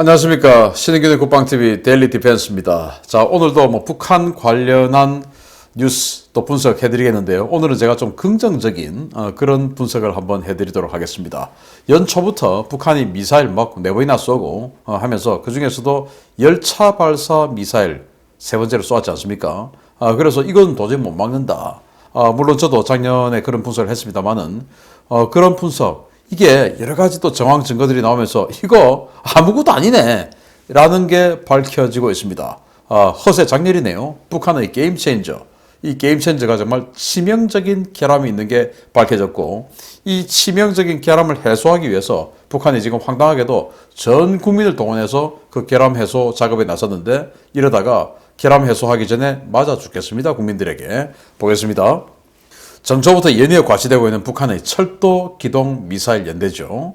안녕하십니까. 신은균의 국방TV 데일리 디펜스입니다. 자, 오늘도 북한 관련한 뉴스 또 분석해드리겠는데요. 오늘은 제가 좀 긍정적인 그런 분석을 한번 해드리도록 하겠습니다. 연초부터 북한이 미사일 막 4번이나 쏘고 하면서 그 중에서도 열차 발사 미사일 3번째로 쏘았지 않습니까? 그래서 이건 도저히 못 막는다. 물론 저도 작년에 그런 분석을 했습니다만은 그런 분석 이게 여러 가지 또 정황 증거들이 나오면서 이거 아무것도 아니네 라는 게 밝혀지고 있습니다. 허세 장렬이네요. 북한의 게임 체인저. 이 게임 체인저가 정말 치명적인 결함이 있는 게 밝혀졌고 이 치명적인 결함을 해소하기 위해서 북한이 지금 황당하게도 전 국민을 동원해서 그 결함 해소 작업에 나섰는데 이러다가 결함 해소하기 전에 맞아 죽겠습니다. 국민들에게. 보겠습니다. 전초부터 연이어 과시되고 있는 북한의 철도 기동 미사일 연대죠.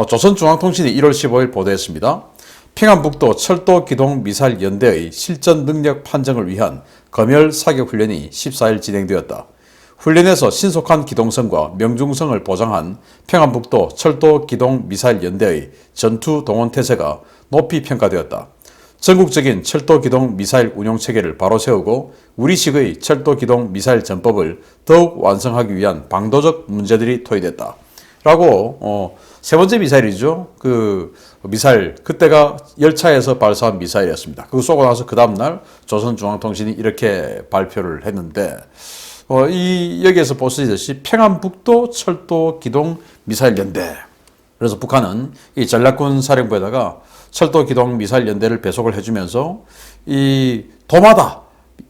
조선중앙통신이 1월 15일 보도했습니다. 평안북도 철도 기동 미사일 연대의 실전 능력 판정을 위한 검열 사격 훈련이 14일 진행되었다. 훈련에서 신속한 기동성과 명중성을 보장한 평안북도 철도 기동 미사일 연대의 전투 동원 태세가 높이 평가되었다. 전국적인 철도 기동 미사일 운용 체계를 바로 세우고 우리식의 철도 기동 미사일 전법을 더욱 완성하기 위한 방도적 문제들이 토의됐다. 라고 세 번째 미사일이죠. 그 미사일 그때가 열차에서 발사한 미사일이었습니다. 그거 쏘고 나서 그 다음날 조선중앙통신이 이렇게 발표를 했는데 여기에서 보시듯이 평안북도 철도 기동 미사일 연대. 그래서 북한은 이 전략군 사령부에다가 철도 기동 미사일 연대를 배속을 해주면서 이 도마다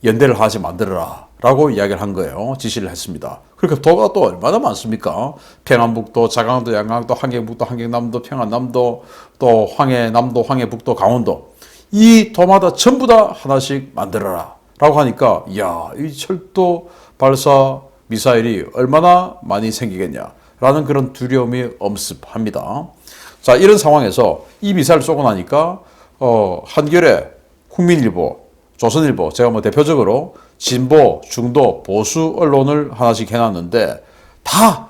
연대를 하나씩 만들어라 라고 이야기를 한 거예요. 지시를 했습니다. 그러니까 도가 또 얼마나 많습니까? 평안북도, 자강도, 양강도, 한경북도, 한경남도, 평안남도, 또 황해남도, 황해북도, 강원도 이 도마다 전부 다 하나씩 만들어라 라고 하니까 이야, 이 철도 발사 미사일이 얼마나 많이 생기겠냐 라는 그런 두려움이 엄습합니다. 자, 이런 상황에서 이 미사일 쏘고 나니까 한겨레, 국민일보, 조선일보 제가 뭐 대표적으로 진보, 중도, 보수 언론을 하나씩 해놨는데 다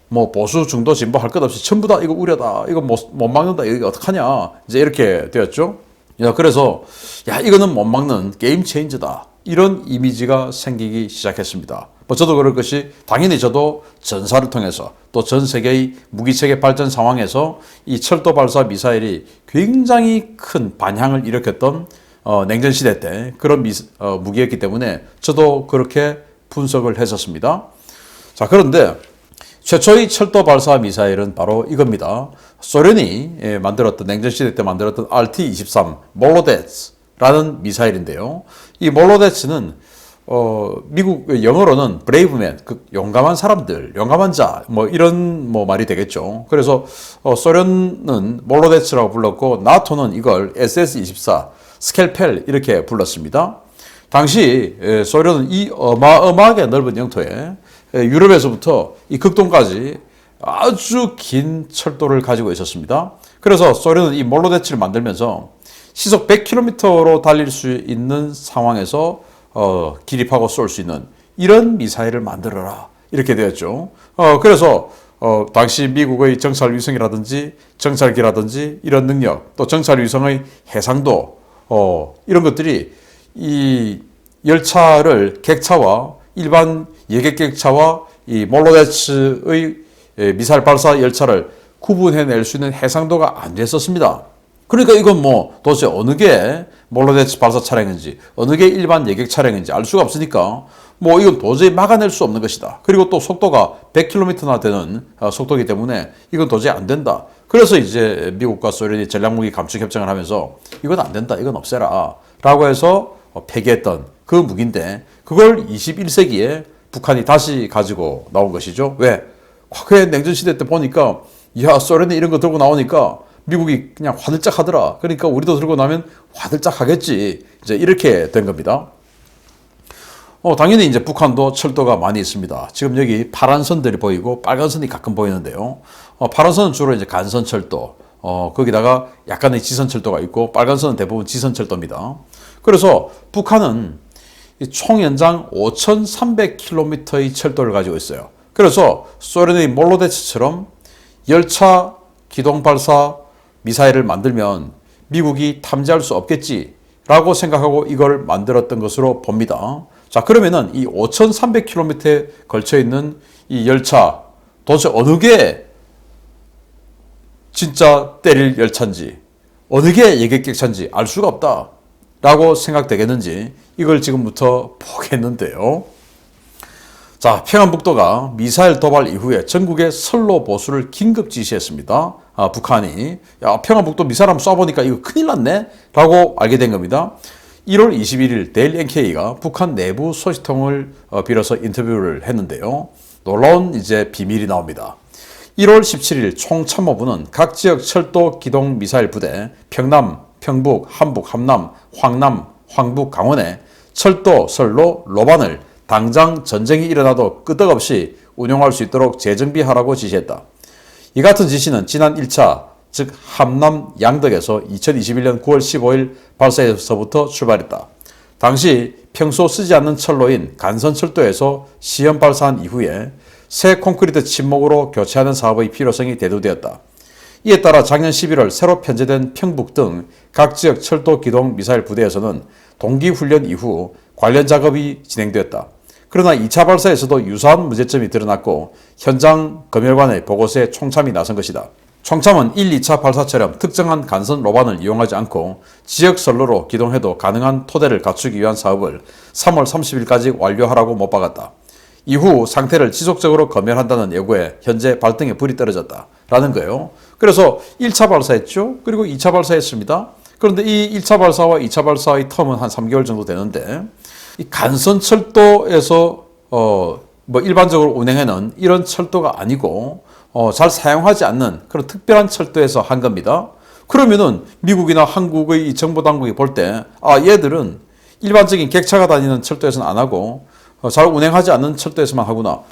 뭐 보수, 중도, 진보 할 것 없이 전부 다 이거 우려다, 이거 못 막는다, 이거 어떡하냐 이제 이렇게 되었죠. 야, 그래서 야, 이거는 못 막는 게임 체인저다 이런 이미지가 생기기 시작했습니다. 뭐 저도 그럴 것이 당연히 저도 전사를 통해서 또 전 세계의 무기체계 발전 상황에서 이 철도 발사 미사일이 굉장히 큰 반향을 일으켰던 냉전시대 때 그런 무기였기 때문에 저도 그렇게 분석을 했었습니다. 자, 그런데 최초의 철도 발사 미사일은 바로 이겁니다. 소련이 만들었던 냉전시대 때 만들었던 RT-23 몰로데츠라는 미사일인데요. 이 몰로데츠는 미국 영어로는 브레이브맨, 그 용감한 사람들, 용감한 자, 뭐 이런 뭐 말이 되겠죠. 그래서 소련은 몰로데츠라고 불렀고 나토는 이걸 SS-24 스켈펠 이렇게 불렀습니다. 당시 소련은 이 어마어마하게 넓은 영토에 유럽에서부터 이 극동까지 아주 긴 철도를 가지고 있었습니다. 그래서 소련은 이 몰로데츠를 만들면서 시속 100km로 달릴 수 있는 상황에서 기립하고 쏠 수 있는 이런 미사일을 만들어라 이렇게 되었죠. 그래서 당시 미국의 정찰 위성이라든지 정찰기라든지 이런 능력 또 정찰 위성의 해상도 이런 것들이 이 열차를 객차와 일반 예객 객차와 이 몰로데츠의 미사일 발사 열차를 구분해낼 수 있는 해상도가 안 됐었습니다. 그러니까 이건 뭐 도대체 어느 게 몰로데츠 발사 차량인지 어느 게 일반 예객 차량인지 알 수가 없으니까 뭐 이건 도저히 막아낼 수 없는 것이다. 그리고 또 속도가 100km나 되는 속도이기 때문에 이건 도저히 안 된다. 그래서 이제 미국과 소련이 전략무기 감축 협정을 하면서 이건 안 된다. 이건 없애라. 라고 해서 폐기했던 그 무기인데 그걸 21세기에 북한이 다시 가지고 나온 것이죠. 왜? 과거에 냉전시대 때 보니까 야, 소련이 이런 거 들고 나오니까 미국이 그냥 화들짝 하더라. 그러니까 우리도 들고 나면 화들짝 하겠지. 이제 이렇게 된 겁니다. 당연히 이제 북한도 철도가 많이 있습니다. 지금 여기 파란 선들이 보이고 빨간 선이 가끔 보이는데요. 파란 선은 주로 이제 간선 철도, 거기다가 약간의 지선 철도가 있고 빨간 선은 대부분 지선 철도입니다. 그래서 북한은 총 연장 5,300km의 철도를 가지고 있어요. 그래서 소련의 몰로데츠처럼 열차 기동 발사 미사일을 만들면 미국이 탐지할 수 없겠지라고 생각하고 이걸 만들었던 것으로 봅니다. 자, 그러면은 이 5,300km에 걸쳐 있는 이 열차 도대체 어느 게 진짜 때릴 열차인지 어느 게 예객객차인지 알 수가 없다라고 생각되겠는지 이걸 지금부터 보겠는데요. 자, 평안북도가 미사일 도발 이후에 전국에 선로 보수를 긴급 지시했습니다. 북한이 평안북도 미사일 한번 쏴보니까 이거 큰일 났네 라고 알게 된 겁니다. 1월 21일 데일리 NK가 북한 내부 소식통을 빌어서 인터뷰를 했는데요. 놀라운 이제 비밀이 나옵니다. 1월 17일 총참모부는 각 지역 철도 기동 미사일 부대 평남, 평북, 함북, 함남, 황남, 황북, 강원에 철도, 선로, 로반을 당장 전쟁이 일어나도 끄떡없이 운용할 수 있도록 재정비하라고 지시했다. 이 같은 지시는 지난 1차 즉 함남 양덕에서 2021년 9월 15일 발사에서부터 출발했다. 당시 평소 쓰지 않는 철로인 간선철도에서 시험 발사한 이후에 새 콘크리트 침목으로 교체하는 사업의 필요성이 대두되었다. 이에 따라 작년 11월 새로 편제된 평북 등 각 지역 철도 기동 미사일 부대에서는 동기훈련 이후 관련 작업이 진행되었다. 그러나 2차 발사에서도 유사한 문제점이 드러났고 현장 검열관의 보고서에 총참이 나선 것이다. 총참은 1, 2차 발사처럼 특정한 간선 로반을 이용하지 않고 지역 선로로 기동해도 가능한 토대를 갖추기 위한 사업을 3월 30일까지 완료하라고 못 박았다. 이후 상태를 지속적으로 검열한다는 예고에 현재 발등에 불이 떨어졌다라는 거예요. 그래서 1차 발사했죠. 그리고 2차 발사했습니다. 그런데 이 1차 발사와 2차 발사의 텀은 한 3개월 정도 되는데 이 간선철도에서 뭐 일반적으로 운행하는 이런 철도가 아니고 잘 사용하지 않는 그런 특별한 철도에서 한 겁니다. 그러면은 미국이나 한국의 이 정보당국이 볼 때 얘들은 일반적인 객차가 다니는 철도에서는 안 하고 잘 운행하지 않는 철도에서만 하구나.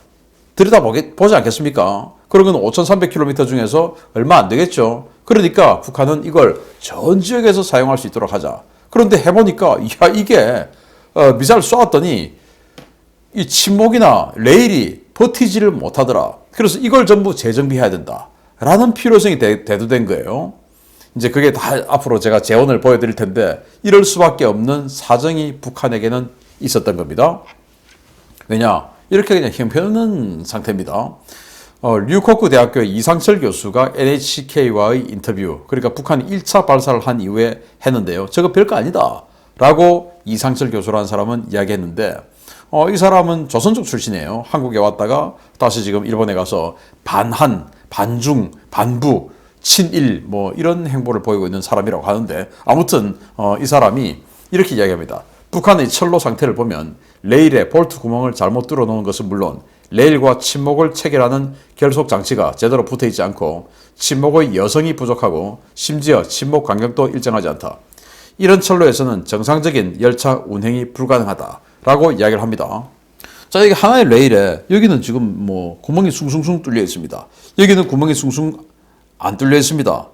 들여다보지 않겠습니까? 그러면 5,300km 중에서 얼마 안 되겠죠. 그러니까 북한은 이걸 전 지역에서 사용할 수 있도록 하자. 그런데 해보니까 이게 미사일 쏘았더니 이 침목이나 레일이 버티지를 못하더라. 그래서 이걸 전부 재정비해야 된다. 라는 필요성이 대두된 거예요. 이제 그게 다 앞으로 제가 재원을 보여드릴 텐데 이럴 수밖에 없는 사정이 북한에게는 있었던 겁니다. 왜냐? 이렇게 그냥 형편없는 상태입니다. 류코크 대학교의 이상철 교수가 NHK와의 인터뷰, 그러니까 북한이 1차 발사를 한 이후에 했는데요. 저거 별거 아니다. 라고 이상철 교수라는 사람은 이야기했는데, 이 사람은 조선족 출신이에요. 한국에 왔다가 다시 지금 일본에 가서 반한, 반중, 반부, 친일 뭐 이런 행보를 보이고 있는 사람이라고 하는데, 아무튼 이 사람이 이렇게 이야기합니다. 북한의 철로 상태를 보면 레일에 볼트 구멍을 잘못 뚫어 놓은 것은 물론 레일과 침목을 체결하는 결속 장치가 제대로 붙어 있지 않고 침목의 여성이 부족하고 심지어 침목 간격도 일정하지 않다. 이런 철로에서는 정상적인 열차 운행이 불가능하다라고 이야기를 합니다. 자, 이게 하나의 레일에 여기는 지금 뭐 구멍이 숭숭숭 뚫려 있습니다. 여기는 구멍이 숭숭 안 뚫려 있습니다.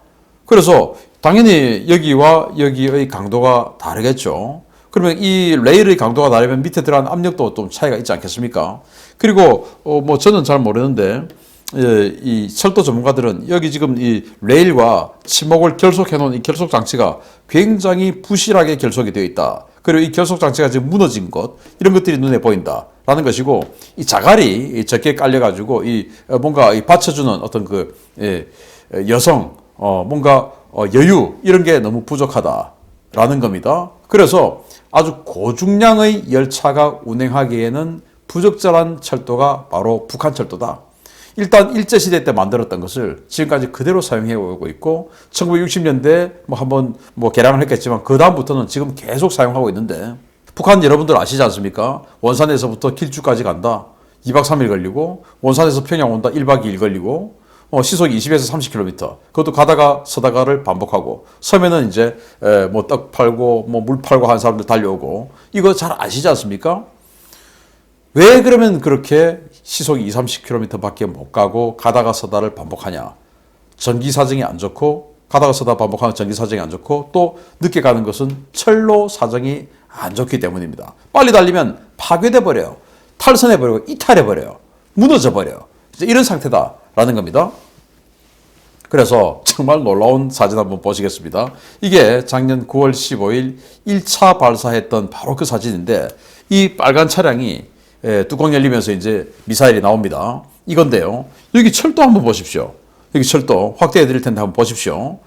그래서 당연히 여기와 여기의 강도가 다르겠죠. 그러면 이 레일의 강도가 다르면 밑에 들어가는 압력도 좀 차이가 있지 않겠습니까? 그리고 뭐 저는 잘 모르는데 이 철도 전문가들은 여기 지금 이 레일과 침목을 결속해 놓은 이 결속 장치가 굉장히 부실하게 결속이 되어 있다. 그리고 이 결속 장치가 지금 무너진 것 이런 것들이 눈에 보인다라는 것이고 이 자갈이 적게 깔려 가지고 이 뭔가 이 받쳐주는 어떤 그 여성 뭔가 여유 이런 게 너무 부족하다라는 겁니다. 그래서 아주 고중량의 열차가 운행하기에는 부적절한 철도가 바로 북한 철도다. 일단 일제시대 때 만들었던 것을 지금까지 그대로 사용해 오고 있고 1960년대 뭐 한번 뭐 개량을 했겠지만 그 다음부터는 지금 계속 사용하고 있는데 북한 여러분들 아시지 않습니까? 원산에서부터 길주까지 간다. 2박 3일 걸리고 원산에서 평양 온다. 1박 2일 걸리고 시속이 20에서 30km. 그것도 가다가 서다가를 반복하고 서면은 이제 뭐 떡 팔고 뭐 물 팔고 하는 사람들 달려오고 이거 잘 아시지 않습니까? 왜 그러면 그렇게 시속이 20, 30km 밖에 못 가고 가다가 서다를 반복하냐? 전기 사정이 안 좋고 가다가 서다 반복하는 전기 사정이 안 좋고 또 늦게 가는 것은 철로 사정이 안 좋기 때문입니다. 빨리 달리면 파괴돼 버려요. 탈선해 버리고 이탈해 버려요. 무너져 버려요. 이런 상태다라는 겁니다. 그래서 정말 놀라운 사진 한번 보시겠습니다. 이게 작년 9월 15일 1차 발사했던 바로 그 사진인데 이 빨간 차량이 뚜껑 열리면서 이제 미사일이 나옵니다. 이건데요. 여기 철도 한번 보십시오. 여기 철도 확대해 드릴 텐데 한번 보십시오.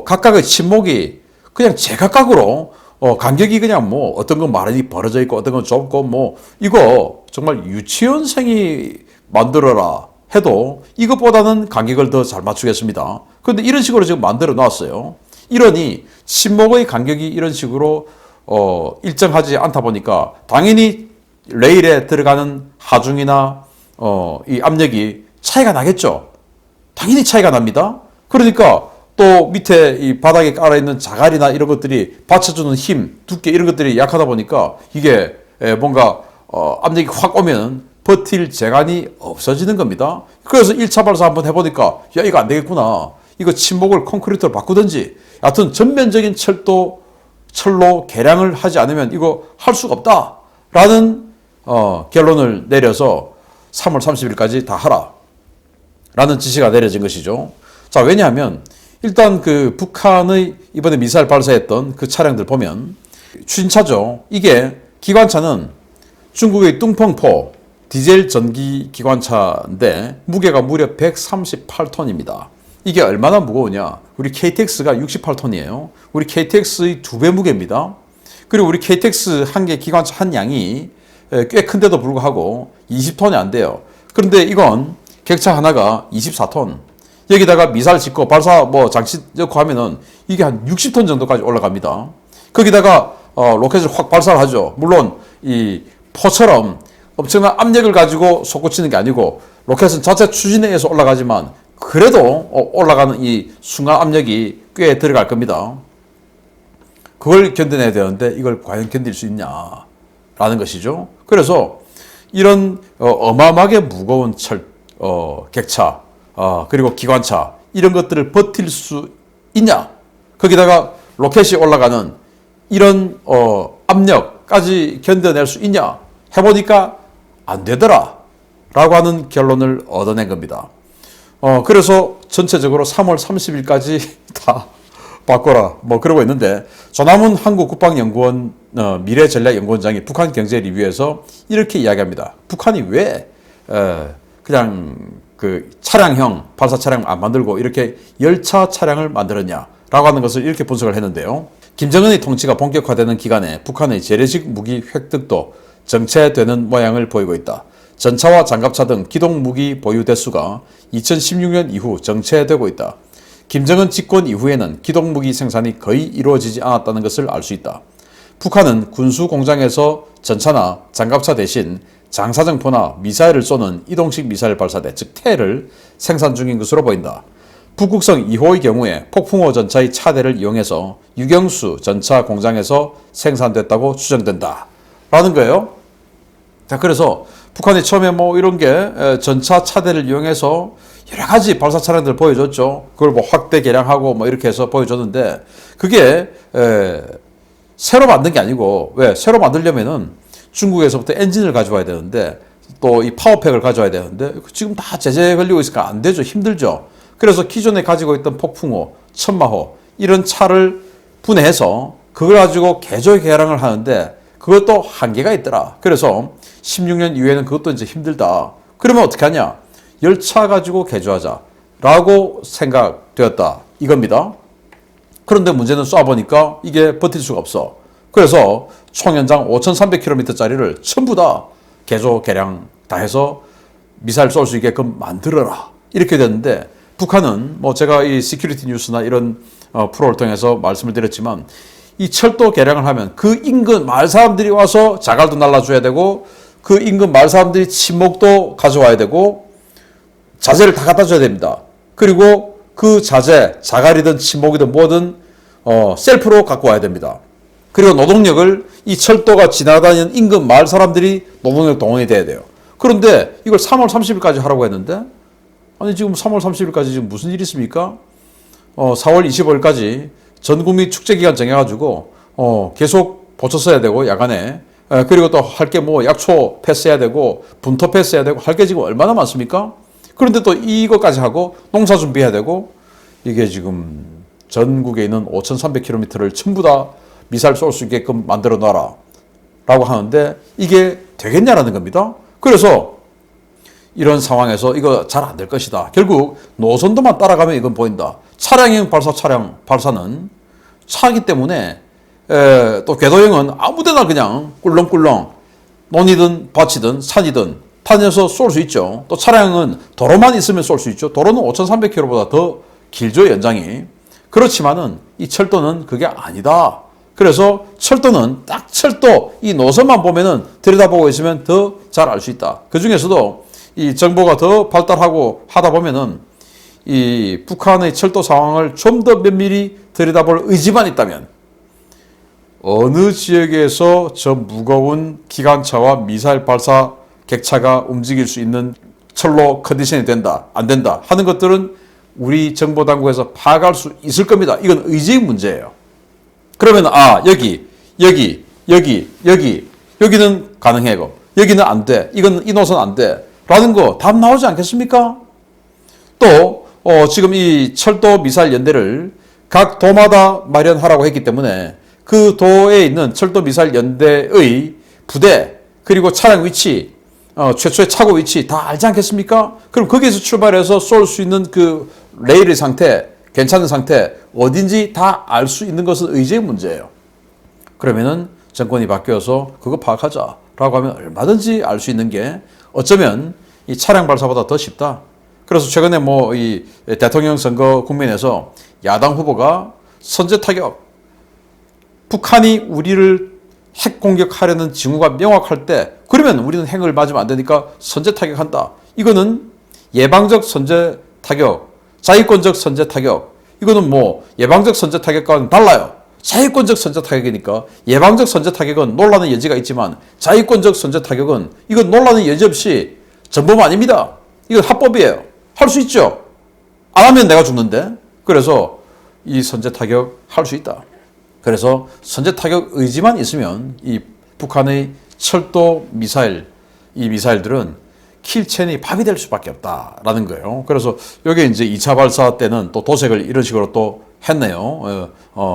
각각의 침목이 그냥 제각각으로 간격이 그냥 뭐 어떤 건 많이 벌어져 있고 어떤 건 좁고 뭐 이거 정말 유치원생이 만들어라 해도 이것보다는 간격을 더 잘 맞추겠습니다. 그런데 이런 식으로 지금 만들어 놨어요. 이러니 침목의 간격이 이런 식으로 일정하지 않다 보니까 당연히 레일에 들어가는 하중이나 이 압력이 차이가 나겠죠. 당연히 차이가 납니다. 그러니까 또 밑에 이 바닥에 깔아 있는 자갈이나 이런 것들이 받쳐주는 힘, 두께 이런 것들이 약하다 보니까 이게 뭔가 압력이 확 오면 버틸 재간이 없어지는 겁니다. 그래서 1차 발사 한번 해보니까 야 이거 안 되겠구나. 이거 침목을 콘크리트로 바꾸든지 여하튼 전면적인 철로 개량을 하지 않으면 이거 할 수가 없다. 라는 결론을 내려서 3월 30일까지 다 하라. 라는 지시가 내려진 것이죠. 자, 왜냐하면 일단 그 북한의 이번에 미사일 발사했던 그 차량들 보면 추진차죠. 이게 기관차는 중국의 뚱펑포 디젤 전기 기관차인데 무게가 무려 138톤입니다. 이게 얼마나 무거우냐? 우리 KTX가 68톤이에요. 우리 KTX의 2배 무게입니다. 그리고 우리 KTX 한 개 기관차 한 양이 꽤 큰데도 불구하고 20톤이 안 돼요. 그런데 이건 객차 하나가 24톤. 여기다가 미사일 짓고 발사 장치 넣고 하면은 이게 한 60톤 정도까지 올라갑니다. 거기다가 로켓을 확 발사를 하죠. 물론 이 포처럼 엄청난 압력을 가지고 솟구치는 게 아니고 로켓은 자체 추진에 의해서 올라가지만 그래도 올라가는 이 순간 압력이 꽤 들어갈 겁니다. 그걸 견뎌내야 되는데 이걸 과연 견딜 수 있냐라는 것이죠. 그래서 이런 어마어마하게 무거운 객차 그리고 기관차 이런 것들을 버틸 수 있냐? 거기다가 로켓이 올라가는 이런 압력까지 견뎌낼 수 있냐? 해보니까 안 되더라 라고 하는 결론을 얻어낸 겁니다. 그래서 전체적으로 3월 30일까지 다 바꿔라 그러고 있는데 조남훈 한국국방연구원 미래전략연구원장이 북한 경제 리뷰에서 이렇게 이야기합니다. 북한이 왜 그냥 그 차량형 발사 차량 안 만들고 이렇게 열차 차량을 만들었냐라고 하는 것을 이렇게 분석을 했는데요. 김정은의 통치가 본격화되는 기간에 북한의 재래식 무기 획득도 정체되는 모양을 보이고 있다. 전차와 장갑차 등 기동 무기 보유 대수가 2016년 이후 정체되고 있다. 김정은 집권 이후에는 기동 무기 생산이 거의 이루어지지 않았다는 것을 알 수 있다. 북한은 군수 공장에서 전차나 장갑차 대신 장사정포나 미사일을 쏘는 이동식 미사일 발사대 즉 테를 생산 중인 것으로 보인다. 북극성 2호의 경우에 폭풍호 전차의 차대를 이용해서 유경수 전차 공장에서 생산됐다고 추정된다. 라는 거예요. 자, 그래서 북한이 처음에 이런 게 전차 차대를 이용해서 여러 가지 발사 차량들 보여줬죠. 그걸 확대 개량하고 이렇게 해서 보여줬는데 그게 새로 만든 게 아니고 왜? 새로 만들려면은 중국에서부터 엔진을 가져와야 되는데 또 이 파워팩을 가져와야 되는데 지금 다 제재 걸리고 있으니까 안 되죠. 힘들죠. 그래서 기존에 가지고 있던 폭풍호, 천마호 이런 차를 분해해서 그걸 가지고 개조 개량을 하는데 그것도 한계가 있더라. 그래서 16년 이후에는 그것도 이제 힘들다. 그러면 어떻게 하냐? 열차 가지고 개조하자라고 생각되었다. 이겁니다. 그런데 문제는 쏴보니까 이게 버틸 수가 없어. 그래서 총연장 5,300km짜리를 전부 다 개조 개량 다 해서 미사일 쏠 수 있게끔 만들어라. 이렇게 됐는데 북한은 제가 이 시큐리티 뉴스나 이런 프로를 통해서 말씀을 드렸지만 이 철도 개량을 하면 그 인근 마을 사람들이 와서 자갈도 날라줘야 되고 그 인근 마을 사람들이 침목도 가져와야 되고 자재를 다 갖다 줘야 됩니다. 그리고 그 자재, 자갈이든 침목이든 뭐든 셀프로 갖고 와야 됩니다. 그리고 노동력을 이 철도가 지나다니는 인근 마을 사람들이 노동력 동원이 돼야 돼요. 그런데 이걸 3월 30일까지 하라고 했는데 아니 지금 3월 30일까지 지금 무슨 일이 있습니까? 4월 25일까지 전국민 축제기간 정해가지고 계속 보초 써야 되고 야간에 그리고 또 할 게 약초 패스해야 되고 분토 패스해야 되고 할 게 지금 얼마나 많습니까? 그런데 또 이것까지 하고 농사 준비해야 되고 이게 지금 전국에 있는 5,300km를 전부 다 미사일 쏠 수 있게끔 만들어 놔라 라고 하는데 이게 되겠냐라는 겁니다. 그래서 이런 상황에서 이거 잘 안 될 것이다. 결국 노선도만 따라가면 이건 보인다. 차량형 발사는 차기 때문에 또 궤도형은 아무데나 그냥 꿀렁꿀렁 논이든 밭이든 산이든 다녀서 쏠 수 있죠. 또 차량은 도로만 있으면 쏠 수 있죠. 도로는 5,300km보다 더 길죠, 연장이. 그렇지만은 이 철도는 그게 아니다. 그래서 철도는 딱 철도 이 노선만 보면은 들여다보고 있으면 더 잘 알 수 있다. 그 중에서도 이 정보가 더 발달하고 하다 보면은 이 북한의 철도 상황을 좀 더 면밀히 들여다볼 의지만 있다면 어느 지역에서 저 무거운 기관차와 미사일 발사 객차가 움직일 수 있는 철로 컨디션이 된다, 안 된다 하는 것들은 우리 정보당국에서 파악할 수 있을 겁니다. 이건 의지의 문제예요. 그러면 여기는 가능해고 여기는 안 돼. 이건 이 노선 안 돼. 라는 거 답 나오지 않겠습니까? 또 지금 이 철도 미사일 연대를 각 도마다 마련하라고 했기 때문에 그 도에 있는 철도 미사일 연대의 부대 그리고 차량 위치 최초의 차고 위치 다 알지 않겠습니까? 그럼 거기에서 출발해서 쏠 수 있는 그 레일의 상태, 괜찮은 상태 어딘지 다 알 수 있는 것은 의지의 문제예요. 그러면은 정권이 바뀌어서 그거 파악하자라고 하면 얼마든지 알 수 있는 게 어쩌면 이 차량 발사보다 더 쉽다. 그래서 최근에 뭐 이 대통령 선거 국면에서 야당 후보가 선제 타격, 북한이 우리를 핵 공격하려는 징후가 명확할 때 그러면 우리는 핵을 맞으면 안 되니까 선제 타격한다. 이거는 예방적 선제 타격, 자위권적 선제 타격. 이거는 뭐 예방적 선제 타격과는 달라요. 자위권적 선제 타격이니까 예방적 선제 타격은 논란의 여지가 있지만 자위권적 선제 타격은 이건 논란의 여지 없이 전범 아닙니다. 이건 합법이에요. 할 수 있죠. 안 하면 내가 죽는데. 그래서 이 선제 타격 할 수 있다. 그래서 선제 타격 의지만 있으면 이 북한의 철도 미사일, 이 미사일들은 킬체인이 파괴될 수밖에 없다라는 거예요. 그래서 여기 이제 2차 발사 때는 또 도색을 이런 식으로 또 했네요.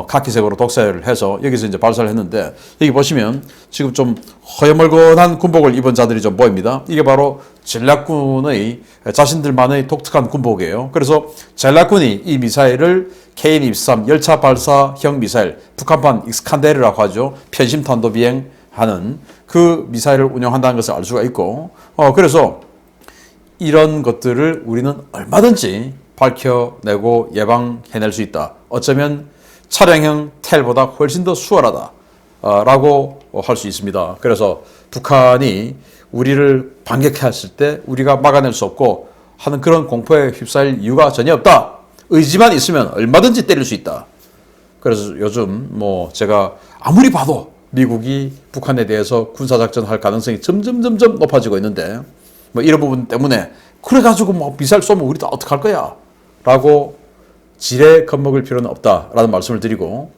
카키색으로 독색을 해서 여기서 이제 발사를 했는데 여기 보시면 지금 좀 허여멀건한 군복을 입은 자들이 좀 보입니다. 이게 바로 전략군의 자신들만의 독특한 군복이에요. 그래서 전략군이 이 미사일을 KN-23 열차 발사형 미사일, 북한판 익스칸데르라고 하죠. 편심탄도 비행하는 그 미사일을 운영한다는 것을 알 수가 있고 그래서 이런 것들을 우리는 얼마든지 밝혀내고 예방해낼 수 있다. 어쩌면 차량형 텔보다 훨씬 더 수월하다 라고 할 수 있습니다. 그래서 북한이 우리를 반격했을 때 우리가 막아낼 수 없고 하는 그런 공포에 휩싸일 이유가 전혀 없다. 의지만 있으면 얼마든지 때릴 수 있다. 그래서 요즘 뭐 제가 아무리 봐도 미국이 북한에 대해서 군사작전할 가능성이 점점 높아지고 있는데 뭐 이런 부분 때문에 그래가지고 뭐 미사일 쏘면 우리 다 어떡할 거야 라고 지레 겁먹을 필요는 없다라는 말씀을 드리고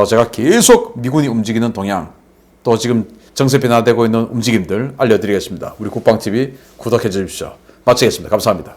제가 계속 미군이 움직이는 동향 또 지금 정세 변화되고 있는 움직임들 알려드리겠습니다. 우리 국방TV 구독해 주십시오. 마치겠습니다. 감사합니다.